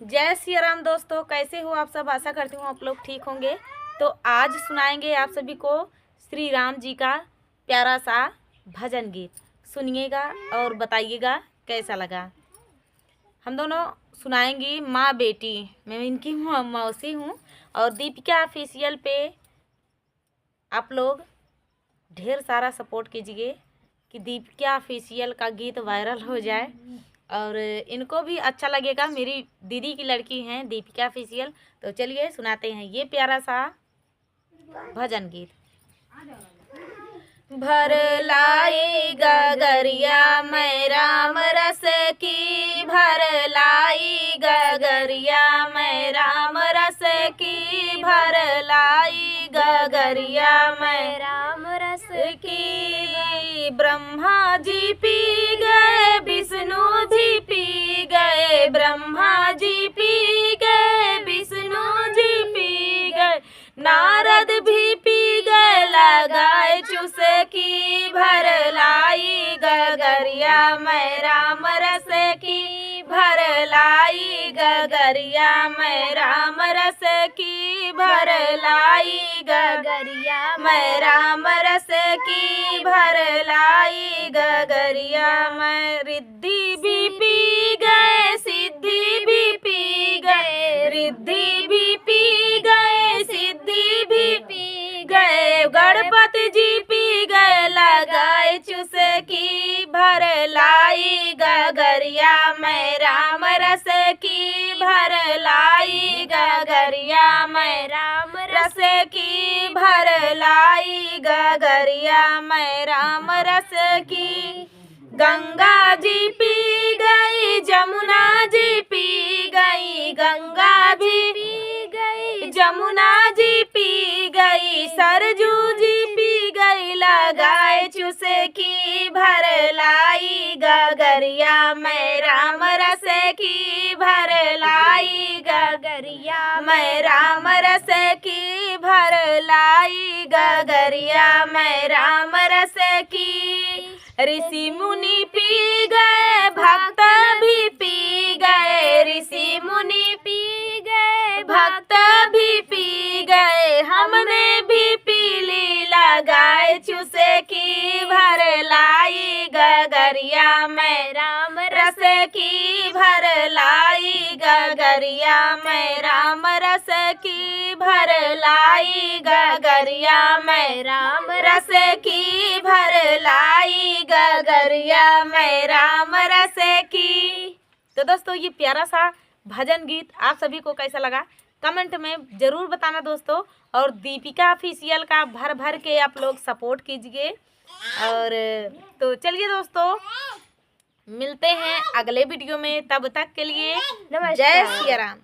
जय सिया राम दोस्तों, कैसे हो आप सब। आशा करती हूँ आप लोग ठीक होंगे। तो आज सुनाएंगे आप सभी को श्री राम जी का प्यारा सा भजन गीत। सुनिएगा और बताइएगा कैसा लगा। हम दोनों सुनाएंगी माँ बेटी। मैं इनकी मौसी हूँ और दीपिका ऑफिशियल पे आप लोग ढेर सारा सपोर्ट कीजिए कि दीपिका ऑफिशियल का गीत वायरल हो जाए और इनको भी अच्छा लगेगा। मेरी दीदी की लड़की हैं दीपिका ऑफिशियल। तो चलिए सुनाते हैं ये प्यारा सा भजन गीत। भर लाई गगरिया मैं राम रस की, भर लाई गगरिया मैं राम रस की, भर लाई गगरिया मैं राम रस की। ब्रह्मा जी पी गए, विष्णु जी पी गए, ब्रह्मा जी पी गए, विष्णु जी पी गए, नारद भी पी गए, लगाए चूसे की। भर लाई गगरिया मैं राम रस की, भर लाई गगरिया मैं राम रस की, भर लाई गगरिया मैं राम रस की, भर लाई गगरिया मैं। रिद्धि भी पी गए, सिद्धि भी पी गए, रिद्धि भी पी गए, सिद्धि भी पी गए, गणपति जी पी गए, लगाए चूसे की। भर लाई गगरिया मैं राम रस की, भर लाई गगरिया मैं राम रस की, भर लाई गगरिया मैं राम रस की। गंगा जी पी गई, जमुना जी पी गई, गंगा जी पी गई, जमुना जी पी गई, सरजू जी पी गई, लगाए चूसे की। भर लाई गगरिया मैं राम रस की, भर लाई गगरिया मैं राम रस की, भर लाई गगरिया मैं राम रस की। ऋषि मुनि पी गए, भक्त भी पी गए, ऋषि मुनि पी गए, भक्त भी पी गए, हमने भी पी ली, लगाए चूसे की। भर लाई गगरिया मैं राम रस की, भर लाई गगरिया मैं राम रस की, भर लाई गगरिया मैं राम रस की, भर लाई गगरिया मैं राम रस की। तो दोस्तों ये प्यारा सा भजन गीत आप सभी को कैसा लगा कमेंट में ज़रूर बताना दोस्तों। और दीपिका ऑफिशियल का भर भर के आप लोग सपोर्ट कीजिए। और तो चलिए दोस्तों मिलते हैं अगले वीडियो में, तब तक के लिए जय सिया राम।